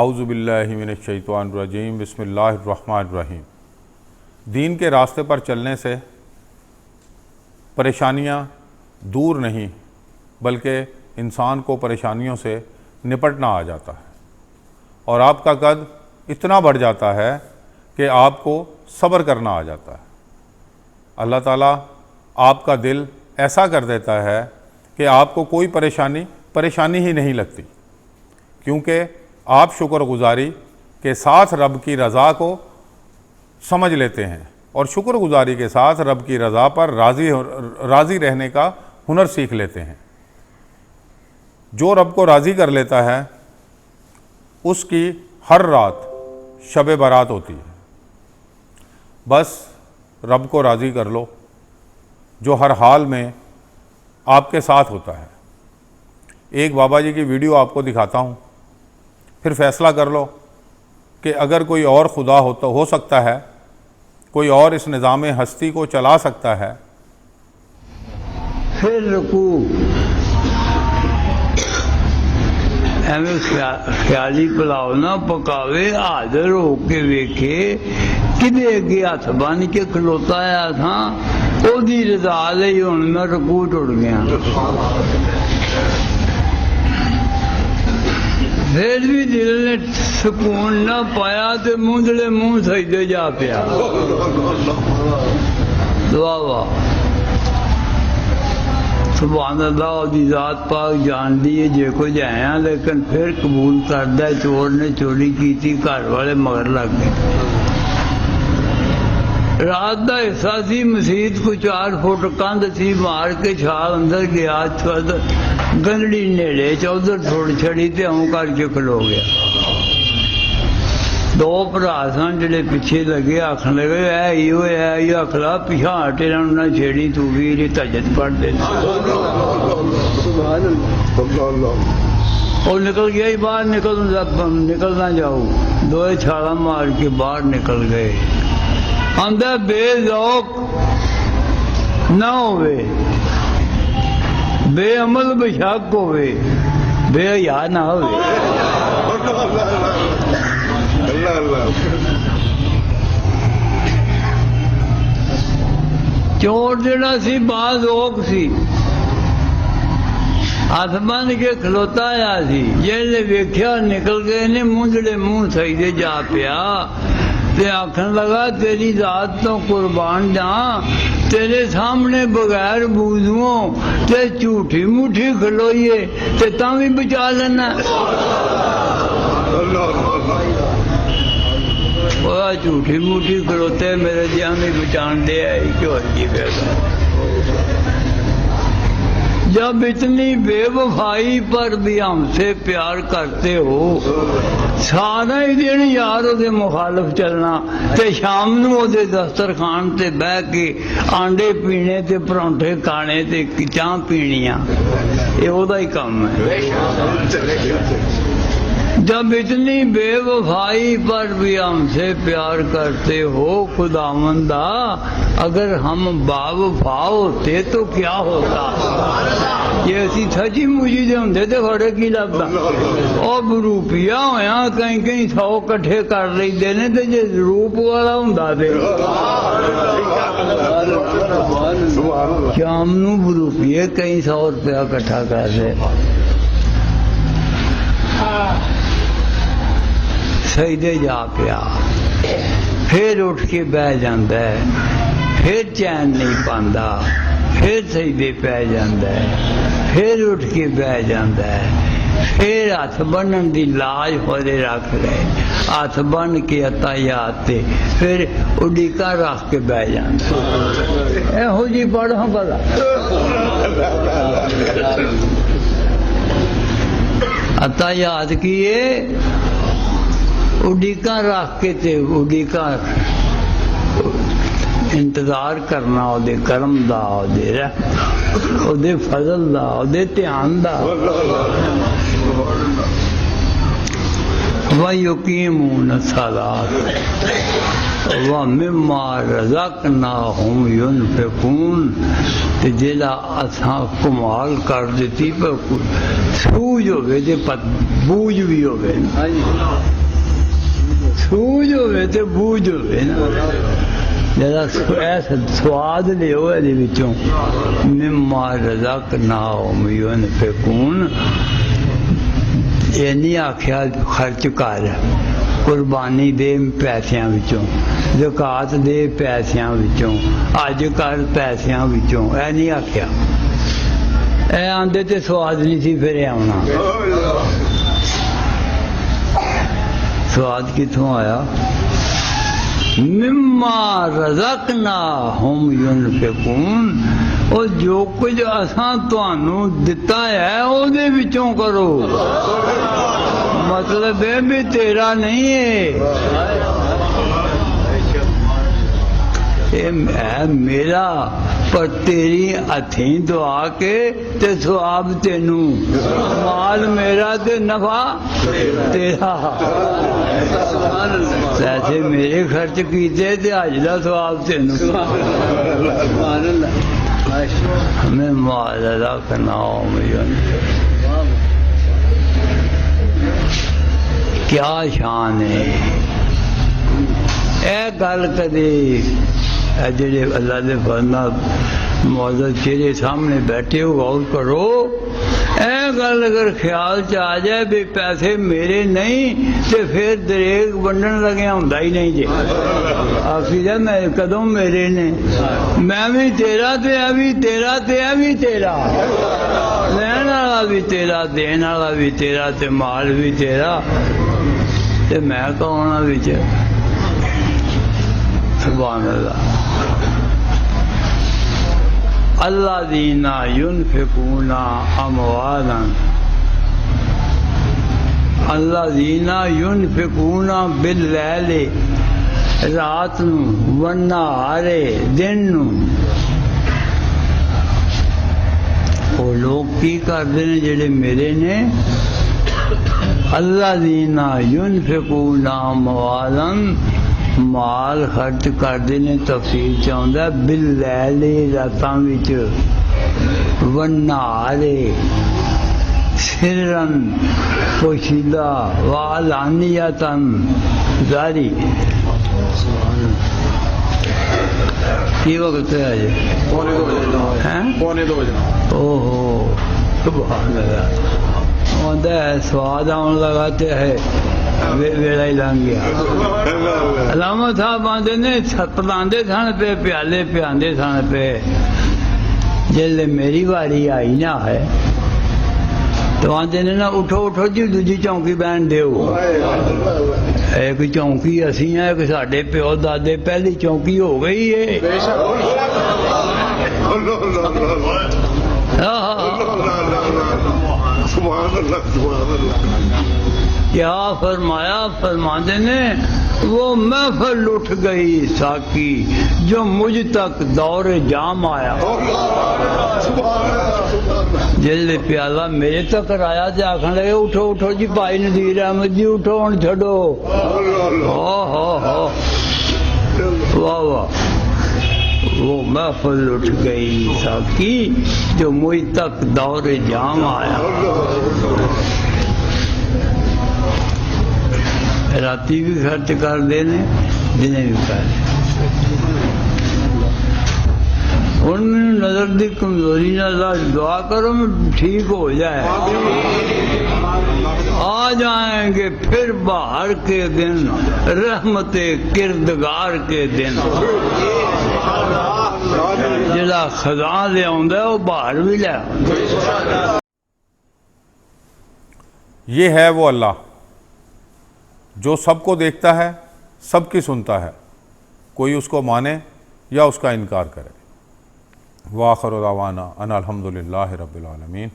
اعوذ باللہ من الشیطان الرجیم بسم اللہ الرحمن الرحیم۔ دین کے راستے پر چلنے سے پریشانیاں دور نہیں بلکہ انسان کو پریشانیوں سے نپٹنا آ جاتا ہے، اور آپ کا قد اتنا بڑھ جاتا ہے کہ آپ کو صبر کرنا آ جاتا ہے۔ اللہ تعالیٰ آپ کا دل ایسا کر دیتا ہے کہ آپ کو کوئی پریشانی ہی نہیں لگتی، کیونکہ آپ شکر گزاری کے ساتھ رب کی رضا کو سمجھ لیتے ہیں، اور شکر گزاری کے ساتھ رب کی رضا پر راضی رہنے کا ہنر سیکھ لیتے ہیں۔ جو رب کو راضی کر لیتا ہے اس کی ہر رات شب برات ہوتی ہے۔ بس رب کو راضی کر لو جو ہر حال میں آپ کے ساتھ ہوتا ہے۔ ایک بابا جی کی ویڈیو آپ کو دکھاتا ہوں، پھر فیصلہ کر لو کہ اگر کوئی اور خدا ہو سکتا ہے، کوئی اور اس نظام ہستی کو چلا سکتا ہے۔ پھر رکوع ایویں خیالی پلاؤ نہ پکاوے، حاضر ہو کے ویکھے کدے اگے ہاتھ بن کے کھلوتا آیا تھا، او دی رضا لئی ہن میں رکوع ٹوٹ گیا۔ پھر بھی دل نے سکون نہ پایا تے منڈلے منہ سجدے جا پیا۔ دعا واہ سبحان اللہ دی ذات پاک جان دی ہے جے کچھ آیا، لیکن پھر قبول کردہ چور نے چوری کی تھی، گھر والے مگر لگ گئے۔ رات دا حصہ سی، مسجد کو 4 فٹ کندھ سی، مار کے چھال اندر گیا، گنڈی نیڑے چودھر چھوڑ چھڑی تے ہوں کر کے کھلو گیا۔ 2 بھرا سن جڑے پیچھے لگے، آکھن لگے اے اکھلا پیچھا ہٹے نہ چھیڑی، تو بھی تہجد پڑھ دے۔ اور نکل گیا ہی باہر، نکلنا جاؤ، 2 چھالاں مار کے باہر نکل گئے۔ اندر بے ذوق نہ ہوئے، بے عمل بشک ہوئے، بے حیا نہ ہوئے۔ چور جڑا سی باز اوک سی، ہاتھ بن کے کھلوتا آیا سی، جیسے ویکھیا نکل گئے نے، منجڑے منہ سجدے جا پیا تے آکھن لگا تیری ذات تو قربان جاں، تیرے سامنے بغیر بوزوں تے جھوٹی موٹھی کھلوئیے تے تاں بھی بچا لینا۔ وہ جھوٹی موٹھی کھلوتے میرے جہاں بھی بچان دے آئی، کیوں جی پیدا۔ جب اتنی بے وفائی پر بھی ہم سے پیار کرتے ہو، سارا ہی دن یار دے مخالف چلنا تے شام نو دے دسترخوان تے بہ کے آنڈے پینے تے پرونٹھے کھانے تے چاہ پینیاں، یہ وہدا ہی کام ہے۔ جب اتنی بے وفائی پر بھی ہم سے پیار کرتے ہو خداوندا، اگر ہم با وفا ہوتے تو کیا ہوتا؟ یہ اسی سچی مجھے دے ہوندے تے بڑے کی لگتا، اور روپیہ ہویا کہیں 100 کٹھے کر لئی دینے تے جے روپ والا ہوندا تے شام نو روپیے 100 روپیہ کٹھا کر دے۔ سجدے جا پیا، پھر اٹھ کے بہ جاندا ہے، پھر چین نہیں پاندا، پھر سجدے پہ جاندا ہے، پھر اٹھ کے بہ جاندا ہے، پھر ہاتھ بنن دی لاج ہوئے رکھ لے، ہاتھ بن کے عطایات تے پھر اڈیکا رکھ کے بہ جاندا ہے۔ اے ہو جی پڑھو بلا عطایات کیے، اڈیکا رکھ کے تے اڈیکا انتظار کرنا او دے کرم دا، او دے رحمت، او دے فضل دا، او دے دھیان دا۔ وَيُقِيمُونَ الصَّلَاةَ وَمِمَّا رَزَقْنَاهُمْ يُنْفِقُونَ تے جیلا اساں کمال کر دیتی پر سوج ہوئے تے بوجھ بھی ہوئے سوج ہوئے تے بوجھ ہوئے جیلا ایسا سواد لے ہوئے دے بچوں مِمَّا رَزَقْنَاهُمْ يُنْفِقُونَ یہ نہیں آکھیا خرچ کر قربانی دے پیسیاں وچوں زکات دے پیسیاں وچوں اج کر پیسیاں وچوں اے نہیں آکھیا اے آندے تے سواد نہیں سی پھر آنا سواد کتوں آیا مما رزقناہم ینفقون اور جو کچھ اساں تانوں دتا ہے او دے وچوں کرو مطلب ہے بھی تیرا نہیں ہے اے میرا پر تیری ہتھیں دعا کے تے ثواب تینوں مال میرا تے نفع تیرا ایسے میرے خرچ کیتے تے اج دا ثواب تینوں ہمیں مال رکھنا کیا شان ہے اے گل کدی جڑے اللہ دے فرما معزز چہرے سامنے بیٹھے ہو غور کرو اے گل اگر خیال چ آ جائے بھی پیسے میرے نہیں تے پھر دریغ ونڈن لگیا ہوندا ہی نہیں جی آخی جا میں کدوں میرے نے میں بھی تیرا تے اے بھی تیرا تے اے بھی تیرا لین والا بھی تیرا دین والا بھی تیرا تے مال بھی تیرا تے میں کون ہاں وچ سبحان اللہ الذین ينفقون اموالا الذین ينفقون باللیل رات نو والنہار دن نو وہ لوگ کی کرتے ہیں جڑے میرے نے الذین ينفقون اموالا مال خرچ کرتے ہیں تفصیل چاہتا باللیل راتاں وچ والنہار سرن پوشیدہ وعلانیتاً ظاہری کی وقت ہے آج پونے 2 بجے اوہو سبحان اللہ سواد آن لگاتے ہے ویڑا ہی لنگ گیا علامہ صاحب آندے نے پلاندے سن پہ پیالے پیاندے سن پہ جلے میری واری آئی نہ ہے تو آندے نے نا اٹھو اٹھو جی دوجی چونکی بہن دیو ایک چونکی اسی ہیں ایک ساڈے پیو دادے پہلی چونکی ہو گئی ہے کیا فرمایا فرماندے نے وہ محفل اٹھ گئی ساکی جو مجھ تک دور جام آیا جل پیالہ میرے تک آیا جا آخر لگے اٹھو اٹھو جی بھائی نذیر احمد جی اٹھو ہن چھڈو واہ واہ وہ محفل اٹھ گئی ساکی جو مجھ تک دور جام آیا راتی بھی خرچ کر دینے دنے بھی کر ان نظر دی کمزوری نہ دعا کرو میں ٹھیک ہو جائے آ جائیں گے پھر باہر کے دن رحمت کردگار کے دن جڑا خزاں لے آندا ہے وہ باہر بھی لے آندا یہ ہے وہ اللہ جو سب کو دیکھتا ہے سب کی سنتا ہے کوئی اس کو مانے یا اس کا انکار کرے وآخر دعوانا ان الحمدللہ رب العالمین